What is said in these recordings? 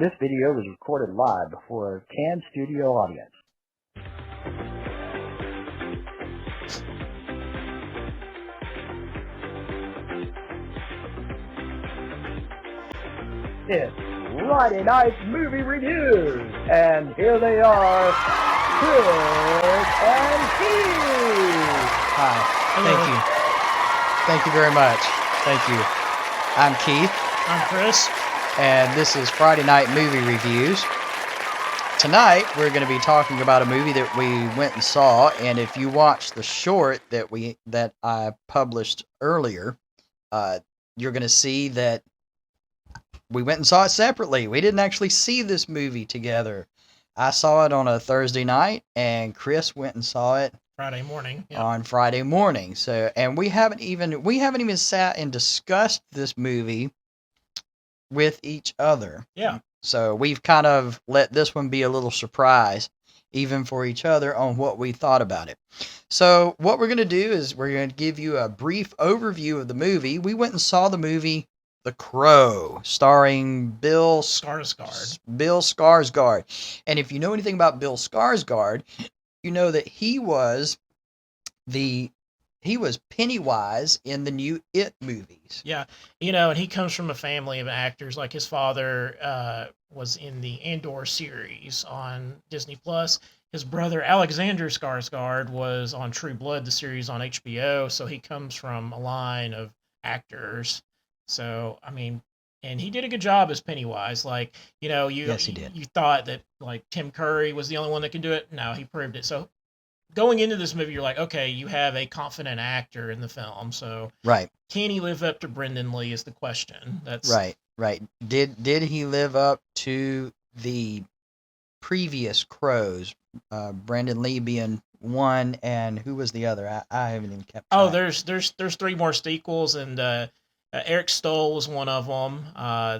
This video was recorded live before a canned studio audience. It's Friday Night Movie Reviews, and here they are, Chris and Keith. Hi, thank you very much. Thank you. I'm Keith. I'm Chris. And this is Friday Night Movie Reviews. Tonight, we're going to be talking about a movie that we went and saw, and if you watch the short that I published earlier, you're going to see that we went and saw it separately. We didn't actually see this movie together. I saw it on a Thursday night, and Chris went and saw it Friday morning. Yeah. On Friday morning. So, and we haven't even sat and discussed this movie with each other. Yeah. So we've kind of let this one be a little surprise, even for each other, on what we thought about it. So what we're going to do is we're going to give you a brief overview of the movie. We went and saw the movie The Crow, starring Bill Skarsgard. And if you know anything about Bill Skarsgard, you know that he was Pennywise in the new It movies. Yeah, and he comes from a family of actors. Like his father was in the Andor series on Disney Plus. His brother Alexander Skarsgard was on True Blood, the series on HBO. So he comes from a line of actors. So and he did a good job as Pennywise. Yes, he did. You thought that Tim Curry was the only one that could do it. No, he proved it. So going into this movie, you're like, okay, you have a confident actor in the film. So right, can he live up to Brendan Lee is the question. That's right. Did he live up to the previous Crows? Brendan Lee being one, and who was the other? I haven't even kept track. Oh, there's three more sequels, and Eric Stoll was one of them.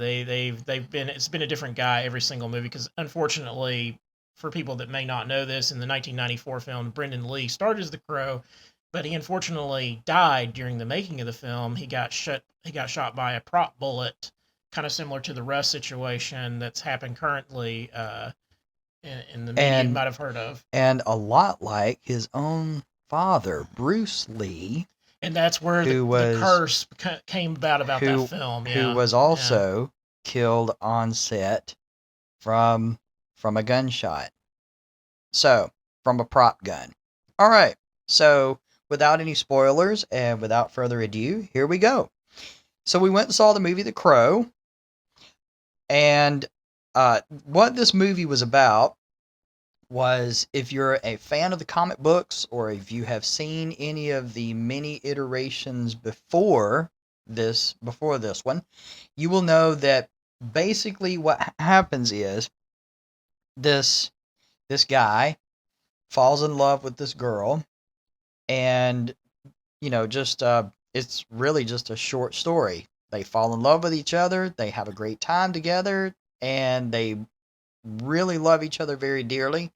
It's been a different guy every single movie because unfortunately, for people that may not know this, in the 1994 film, Brendan Lee starred as the Crow, but he unfortunately died during the making of the film. He got shot by a prop bullet, kind of similar to the Russ situation that's happened currently in the media you might have heard of. And a lot like his own father, Bruce Lee. And that's where the curse came about that film. Yeah. Who was also killed on set from a gunshot. So, from a prop gun. All right. So, without any spoilers and without further ado, here we go. So, we went and saw the movie The Crow. And what this movie was about was, if you're a fan of the comic books or if you have seen any of the many iterations before this one, you will know that basically what happens is this guy falls in love with this girl, and it's really just a short story. They fall in love with each other, they have a great time together, and they really love each other very dearly.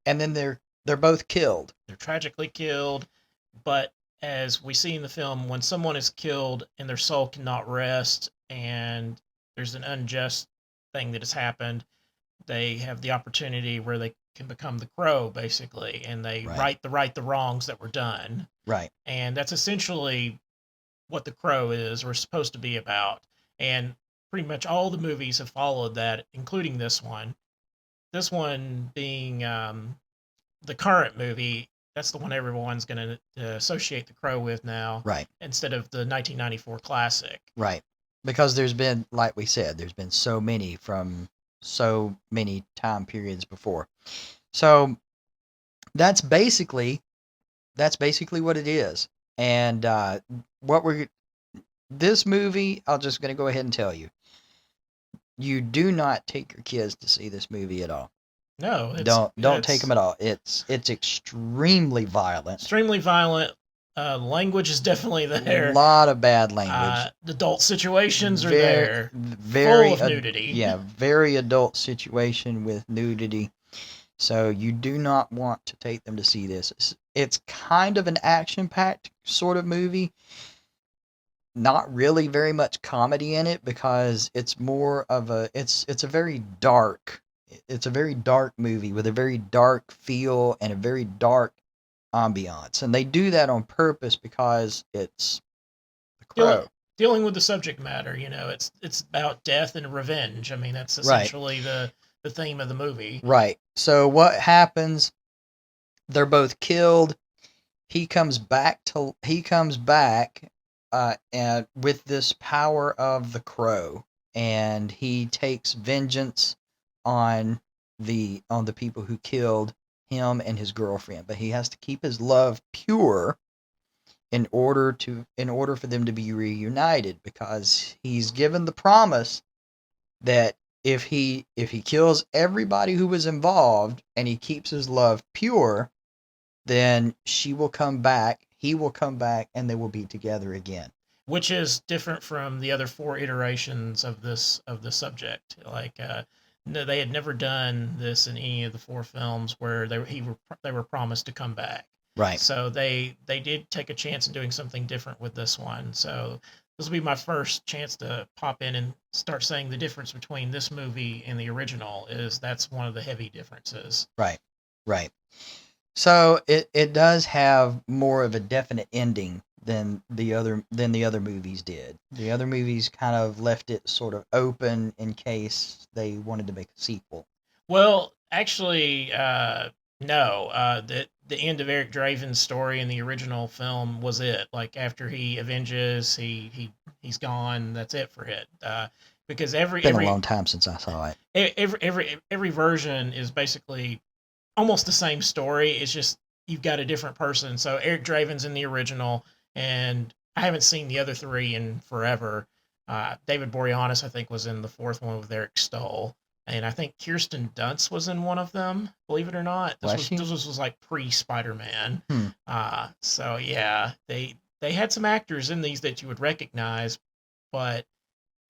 And then they're both killed. They're tragically killed, but as we see in the film, when someone is killed and their soul cannot rest and there's an unjust thing that has happened, they have the opportunity where they can become the Crow, basically, and they right the wrongs that were done. Right. And that's essentially what The Crow is, or supposed to be about. And pretty much all the movies have followed that, including this one. This one being the current movie, that's the one everyone's going to associate The Crow with now. Right. Instead of the 1994 classic. Right. Because there's been, like we said, there's been so many from so many time periods before. So that's basically what it is. And this movie, I'm just going to go ahead and tell you. You do not take your kids to see this movie at all. No, don't take them at all. It's extremely violent. Extremely violent. Language is definitely there. A lot of bad language. Adult situations are there. Full of nudity. Yeah, very adult situation with nudity. So you do not want to take them to see this. It's kind of an action-packed sort of movie. not really very much comedy in it because it's more of it's a very dark movie with a very dark feel and a very dark ambiance, and they do that on purpose because it's The Dealing Crow. dealing with the subject matter, it's about death and revenge. I mean, that's Right. essentially the theme of the movie. Right. So what happens? They're both killed. He comes back and with this power of the Crow, and he takes vengeance on the people who killed him and his girlfriend, but he has to keep his love pure in order for them to be reunited, because he's given the promise that if he kills everybody who was involved and he keeps his love pure, then she will come back, he will come back, and they will be together again. Which is different from the other 4 iterations of the subject. Like, no, they had never done this in any of the 4 films where they were promised to come back. Right. So they did take a chance in doing something different with this one. So this will be my first chance to pop in and start saying the difference between this movie and the original. Is that's one of the heavy differences. Right. Right. So it does have more of a definite ending than the other movies did. The other movies kind of left it sort of open in case they wanted to make a sequel. Well, actually, no. The end of Eric Draven's story in the original film was it. Like, after he avenges, he's gone. That's it for it. Because It's been a long time since I saw it. every version is basically almost the same story. It's just you've got a different person. So Eric Draven's in the original, and I haven't seen the other 3 in forever. David Boreanaz, I think, was in the 4th one with Eric Stoll, and I think Kirsten Dunst was in one of them. Believe it or not, this was like pre-Spider-Man. So yeah, they had some actors in these that you would recognize, but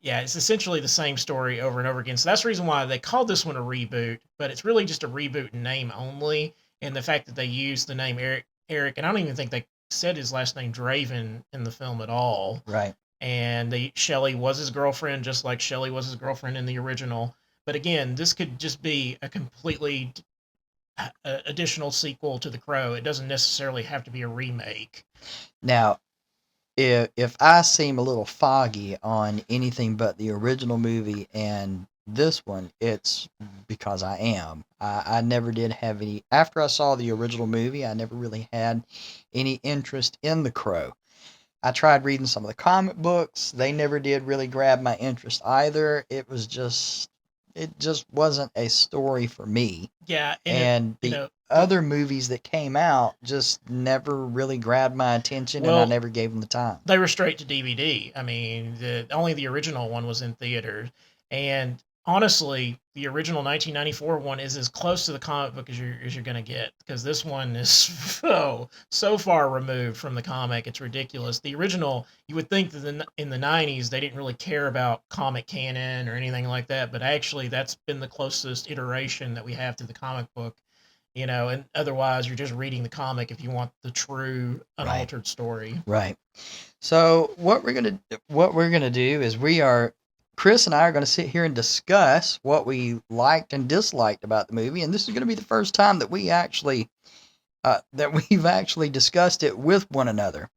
yeah, it's essentially the same story over and over again. So that's the reason why they called this one a reboot, but it's really just a reboot in name only. And the fact that they used the name Eric, and I don't even think they said his last name Draven in the film at all. Right. And Shelley was his girlfriend, just like Shelley was his girlfriend in the original. But again, this could just be a completely additional sequel to The Crow. It doesn't necessarily have to be a remake. Now, if I seem a little foggy on anything but the original movie and this one, it's because I am. I never did have any. After I saw the original movie, I never really had any interest in The Crow. I tried reading some of the comic books. They never did really grab my interest either. It just wasn't a story for me. Yeah, and the other movies that came out just never really grabbed my attention, and I never gave them the time. They were straight to DVD. I mean, only the original one was in theaters, and honestly, the original 1994 one is as close to the comic book as you're going to get, because this one is so far removed from the comic. It's ridiculous. The original, you would think that in the 90s they didn't really care about comic canon or anything like that, but actually that's been the closest iteration that we have to the comic book. And otherwise you're just reading the comic if you want the true unaltered story. Right. So what we're gonna do is Chris and I are going to sit here and discuss what we liked and disliked about the movie, and this is going to be the first time that we've actually discussed it with one another.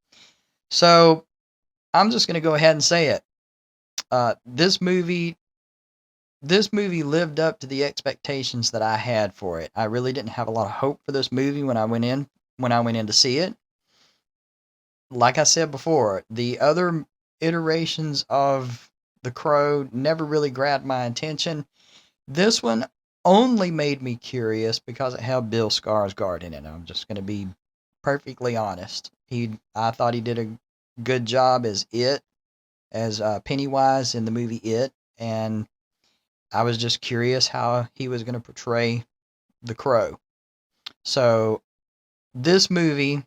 So I'm just going to go ahead and say it. This movie lived up to the expectations that I had for it. I really didn't have a lot of hope for this movie when I went in to see it. Like I said before, the other iterations of The Crow never really grabbed my attention. This one only made me curious because it had Bill Skarsgard in it. I'm just going to be perfectly honest. I thought he did a good job as Pennywise in the movie It, and I was just curious how he was going to portray the Crow. So this movie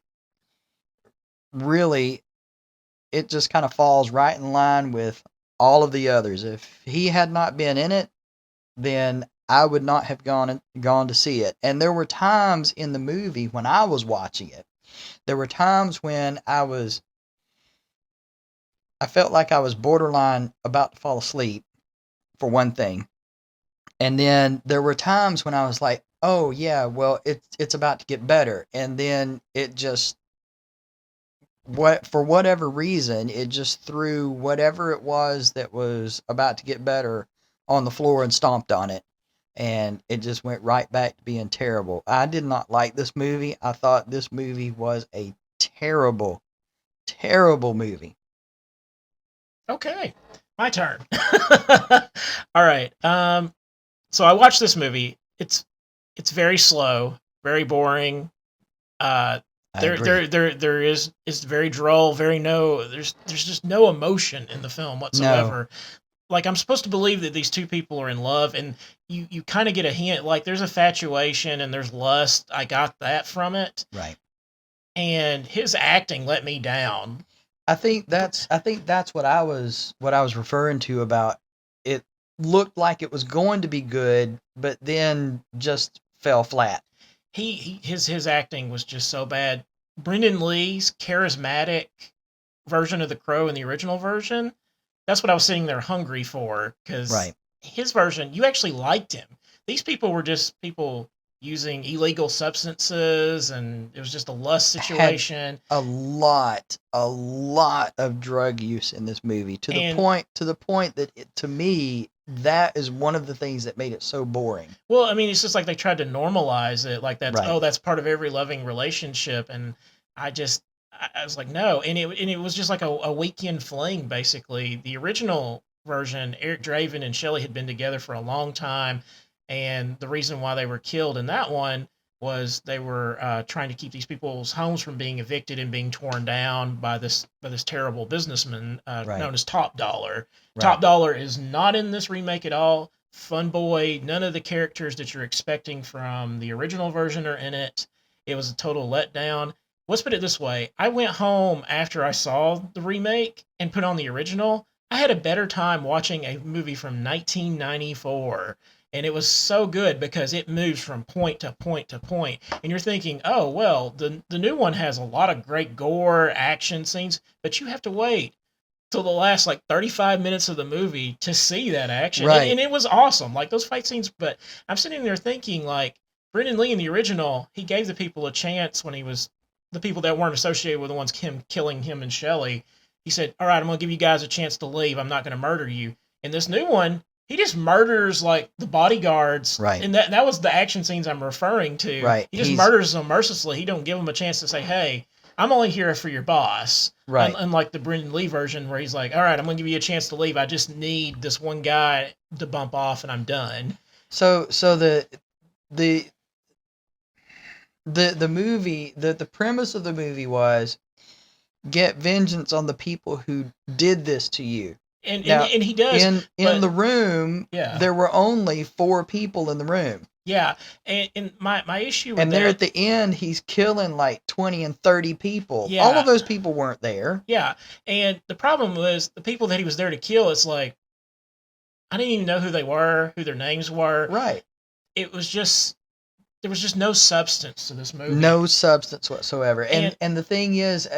really, it just kind of falls right in line with all of the others. If he had not been in it, then I would not have gone to see it. And there were times in the movie when I was watching it, there were times when I was I felt like I was borderline about to fall asleep, for one thing. And then there were times when I was like, "Oh yeah, well it's about to get better," and then it just for whatever reason it just threw whatever it was that was about to get better on the floor and stomped on it, and it just went right back to being terrible. I did not like this movie. I thought this movie was a terrible, terrible movie. Okay, my turn. All right. So I watched this movie. It's very slow, very boring. Uh, I agree. there is it's very droll. There's just no emotion in the film No, whatsoever. Like, I'm supposed to believe that these two people are in love, and you kind of get a hint. Like, there's infatuation and there's lust. I got that from it, right. and his acting let me down. I think that's what I was referring to about it. Looked like it was going to be good, but then just fell flat. His acting was just so bad. Brendan Lee's charismatic version of the Crow in the original version, that's what I was sitting there hungry for, because Right. his version, you actually liked him. These people were just people using illegal substances, and it was just a lust situation. A lot of drug use in this movie to the And- point that to me that is one of the things that made it so boring. Well, I mean, it's just like they tried to normalize it, like that's Right. that's part of every loving relationship, and I was like, no, and it was just like a weekend fling, basically. The original version, Eric Draven and Shelley had been together for a long time, and the reason why they were killed in that one was they were trying to keep these people's homes from being evicted and being torn down by this terrible businessman Right. known as Top Dollar. Right. Top Dollar is not in this remake at all. Fun boy, none of the characters that you're expecting from the original version are in it. It was a total letdown. Let's put it this way. I went home after I saw the remake and put on the original. I had a better time watching a movie from 1994. And it was so good because it moves from point to point to point. And you're thinking, oh, well, the new one has a lot of great gore, action scenes, but you have to wait till the last like 35 minutes of the movie to see that action. Right. And it was awesome. Like those fight scenes, but I'm sitting there thinking like Brendan Lee in the original, he gave the people a chance when he was the people that weren't associated with the ones killing him and Shelley. He said, all right, I'm going to give you guys a chance to leave. I'm not going to murder you. In this new one, he just murders like the bodyguards. Right. And that was the action scenes I'm referring to. Right. He just murders them mercilessly. He don't give them a chance to say, hey, I'm only here for your boss. Right. Unlike the Brendan Lee version where he's like, all right, I'm going to give you a chance to leave. I just need this one guy to bump off and I'm done. So the movie, the premise of the movie was get vengeance on the people who did this to you. And Now, and he does. In the room, Yeah. there were only 4 people in the room. Yeah. And my issue with And there that, at the end, he's killing like 20 and 30 people. Yeah. All of those people weren't there. Yeah. And the problem was the people that he was there to kill, it's like, I didn't even know who they were, who their names were. Right. It was just, there was just no substance to this movie. No substance whatsoever. And the thing is,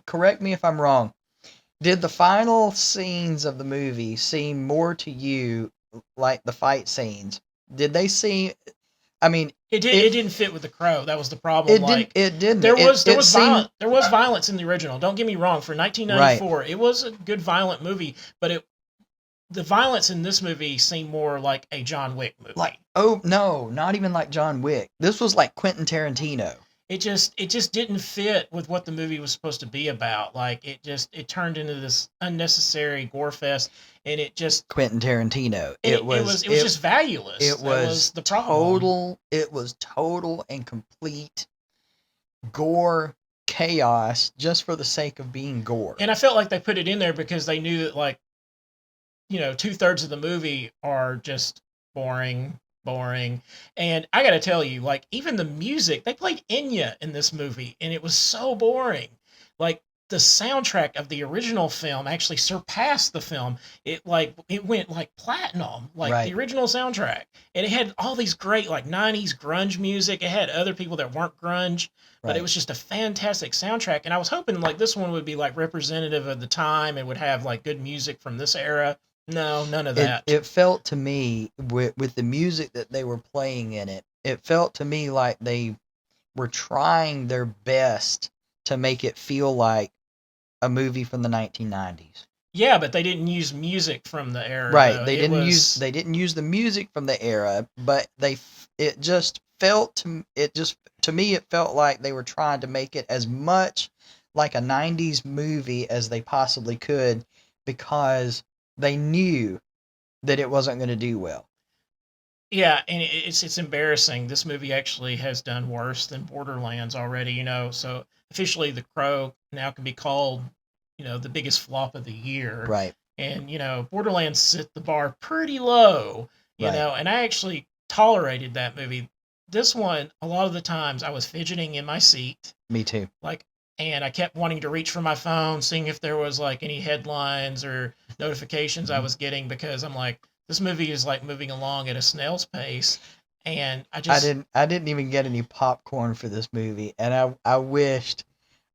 correct me if I'm wrong, did the final scenes of the movie seem more to you like the fight scenes? Did they seem, I mean, it didn't fit with the Crow. That was the problem. It didn't. There was seemed, violence in the original. Don't get me wrong. For 1994, right. It was a good violent movie, but the violence in this movie seemed more like a John Wick movie. Like, oh no, not even like John Wick. This was like Quentin Tarantino. It just didn't fit with what the movie was supposed to be about. Like it turned into this unnecessary gore fest, and it just Quentin Tarantino. It was just valueless. It was the problem. It was total and complete gore chaos just for the sake of being gore. And I felt like they put it in there because they knew that, like, 2/3 of the movie are just boring. And I gotta tell you, like, even the music, they played Enya in this movie, and it was so boring. Like, the soundtrack of the original film actually surpassed the film. It went like platinum, like the Right. original soundtrack. And it had all these great like 90s grunge music. It had other people that weren't grunge, but it Right. was just a fantastic soundtrack. And I was hoping like this one would be like representative of the time and would have like good music from this era. No, none of It that. it felt to me with the music that they were playing in it, it felt to me like they were trying their best to make it feel like a movie from the 1990s. Yeah, but they didn't use music from the era Right. though. It was They didn't use the music from the era, but it just felt to me it felt like they were trying to make it as much like a 90s movie as they possibly could because they knew that it wasn't going to do well. Yeah, and it's embarrassing. This movie actually has done worse than Borderlands already, you know. So officially, The Crow now can be called, you know, the biggest flop of the year. Right. And you know, Borderlands set the bar pretty low, you Right. know. And I actually tolerated that movie. This one, a lot of the times, I was fidgeting in my seat, Me too. like, and I kept wanting to reach for my phone, seeing if there was like any headlines or notifications I was getting, because I'm like, this movie is like moving along at a snail's pace, and I didn't even get any popcorn for this movie, and I wished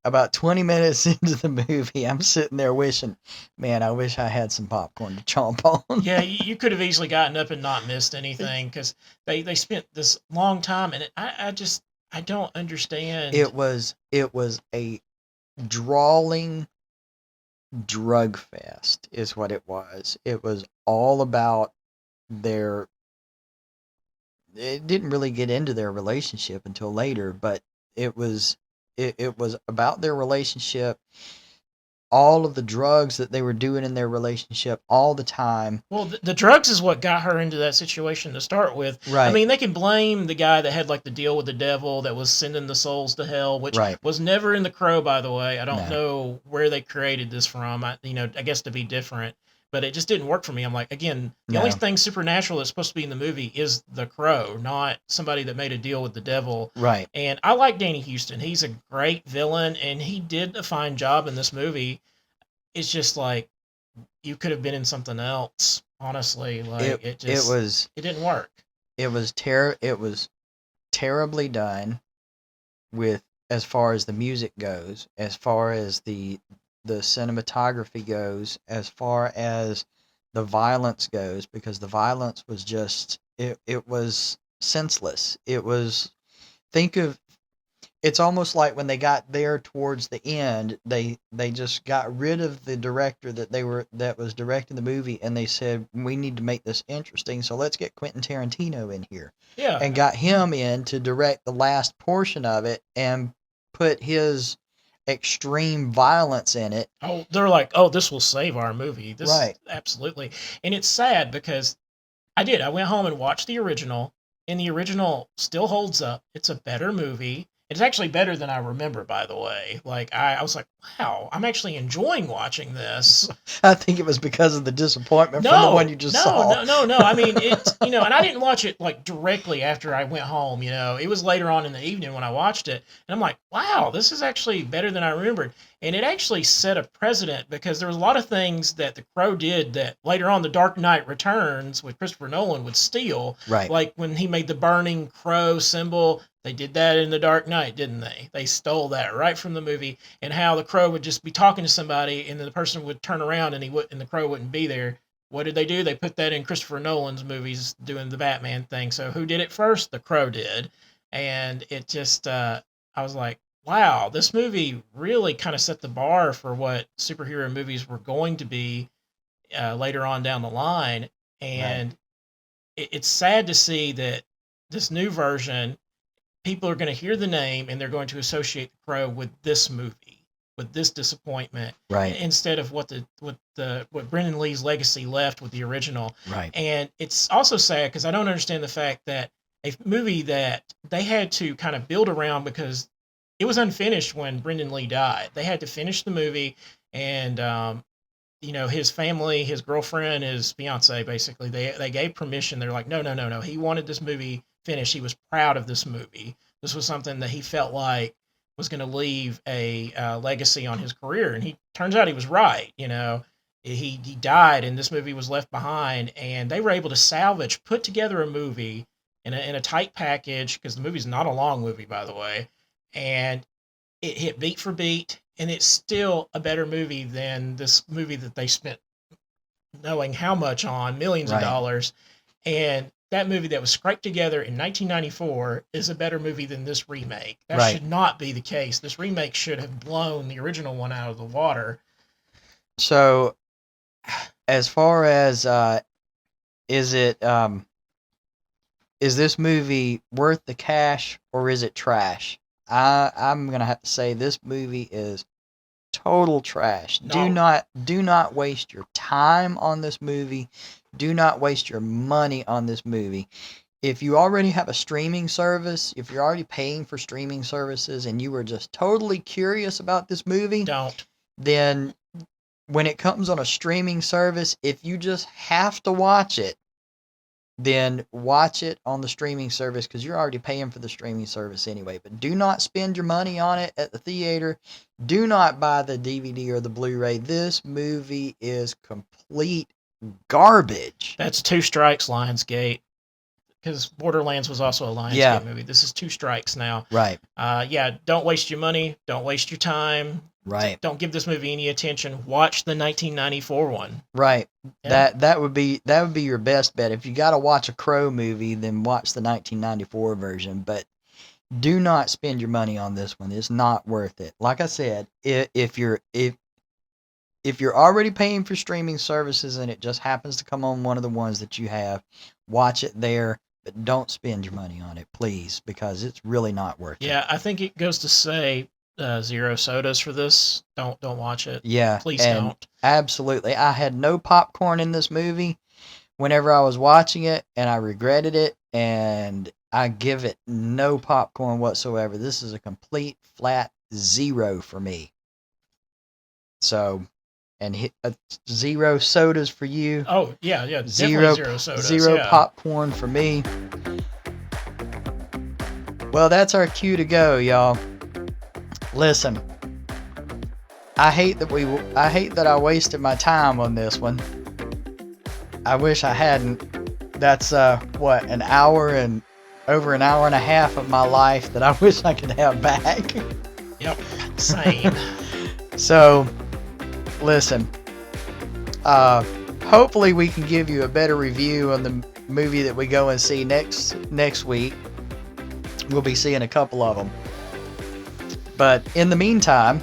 about 20 minutes into the movie, I'm sitting there wishing, man, I wish I had some popcorn to chomp on. yeah, you could have easily gotten up and not missed anything because they spent this long time, and I don't understand. It was a drawling drug fest is what it was. It was all about their it didn't really get into their relationship until later, but it was it was about their relationship, all of the drugs that they were doing in their relationship all the time. Well, the drugs is what got her into that situation to start with. I Right. mean, they can blame the guy that had like the deal with the devil that was sending the souls to hell, which Right. was never in the Crow, by the way. I don't No. know where they created this from. I guess to be different, but it just didn't work for me. I'm like, again, the only No. thing supernatural that's supposed to be in the movie is the Crow, not somebody that made a deal with the devil. Right. And I like Danny Houston. He's a great villain, and he did a fine job in this movie. It's just like you could have been in something else, honestly. Like It was it didn't work. it was terribly done with as far as the music goes, as far as the cinematography goes, as far as the violence goes, because the violence was just it was senseless. It was think of it's almost like when they got there towards the end, they just got rid of the director that was directing the movie, and they said we need to make this interesting, so let's get Quentin Tarantino in here, Yeah. and got him in to direct the last portion of it and put his extreme violence in it. Oh, they're like, oh, this will save our movie. This Right. absolutely. And it's sad because I went home and watched the original, and the original still holds up. It's a better movie. It's actually better than I remember, by the way. Like I was like, wow, I'm actually enjoying watching this. I think it was because of the disappointment from the one you just no, saw. no. I mean, it's and I didn't watch it like directly after I went home. You know, it was later on in the evening when I watched it, and I'm like, wow, this is actually better than I remembered. And it actually set a precedent because there was a lot of things that The Crow did that later on, The Dark Knight Returns with Christopher Nolan would steal. Right. Like when he made the burning crow symbol, they did that in The Dark Knight, didn't they? They stole that right from the movie, and how the crow would just be talking to somebody, and the person would turn around, and the crow wouldn't be there. What did they do? They put that in Christopher Nolan's movies doing the Batman thing. So who did it first? The Crow did, and it just I was like, wow, this movie really kind of set the bar for what superhero movies were going to be later on down the line, and it's sad to see that this new version, people are going to hear the name and they're going to associate the Crow with this movie, with this disappointment, Right. instead of what Brendan Lee's legacy left with the original. Right. And it's also sad because I don't understand the fact that a movie that they had to kind of build around, because it was unfinished when Brendan Lee died. They had to finish the movie, and his family, his girlfriend, his fiance, basically, they gave permission. They're like, no. He wanted this movie finished. He was proud of this movie. This was something that he felt like was going to leave a legacy on his career, and he turns out he was right. You know, he died, and this movie was left behind, and they were able to put together a movie in a tight package, because the movie's not a long movie, by the way, and it hit beat for beat, and it's still a better movie than this movie that they spent knowing how much on, millions of dollars. And that movie that was scraped together in 1994 is a better movie than this remake. That should not be the case. This remake should have blown the original one out of the water. So, as far as is this movie worth the cash or is it trash? I'm gonna have to say this movie is total trash. No. Do not waste your time on this movie. Do not waste your money on this movie. If you already have a streaming service, if you're already paying for streaming services and you were just totally curious about this movie, then when it comes on a streaming service, if you just have to watch it, then watch it on the streaming service, because you're already paying for the streaming service anyway. But do not spend your money on it at the theater. Do not buy the DVD or the Blu-ray. This movie is complete garbage. That's 2 strikes, Lionsgate. Because Borderlands was also a Lionsgate movie. This is 2 strikes now. Right. Don't waste your money. Don't waste your time. Right. Don't give this movie any attention. Watch the 1994 one. Right. Yeah. That would be your best bet. If you got to watch a Crow movie, then watch the 1994 version. But do not spend your money on this one. It's not worth it. Like I said, if you're already paying for streaming services and it just happens to come on one of the ones that you have, watch it there. But don't spend your money on it, please, because it's really not worth it. Yeah, I think it goes to say 0 sodas for this. Don't watch it. Yeah, please don't. Absolutely. I had no popcorn in this movie whenever I was watching it, and I regretted it, and I give it no popcorn whatsoever. This is a complete flat 0 for me. So, and 0 sodas for you. Oh, yeah, zero sodas. 0 popcorn for me. Well, that's our cue to go, y'all. Listen, I hate that I wasted my time on this one. I wish I hadn't. That's an hour and over an hour and a half of my life that I wish I could have back. Yep, same. So, listen. Hopefully we can give you a better review on the movie that we go and see next week. We'll be seeing a couple of them. But in the meantime,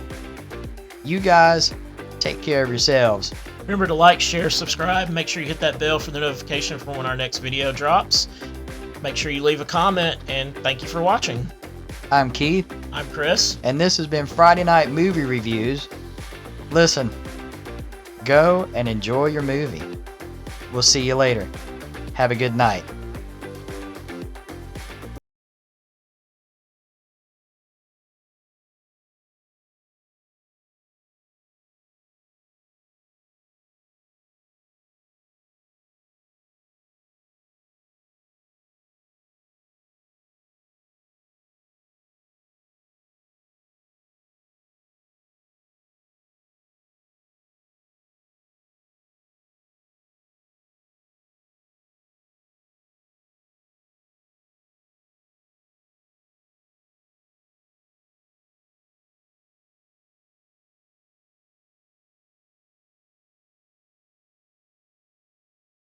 you guys take care of yourselves. Remember to like, share, subscribe. Make sure you hit that bell for the notification for when our next video drops. Make sure you leave a comment, and thank you for watching. I'm Keith. I'm Chris. And this has been Friday Night Movie Reviews. Listen, go and enjoy your movie. We'll see you later. Have a good night.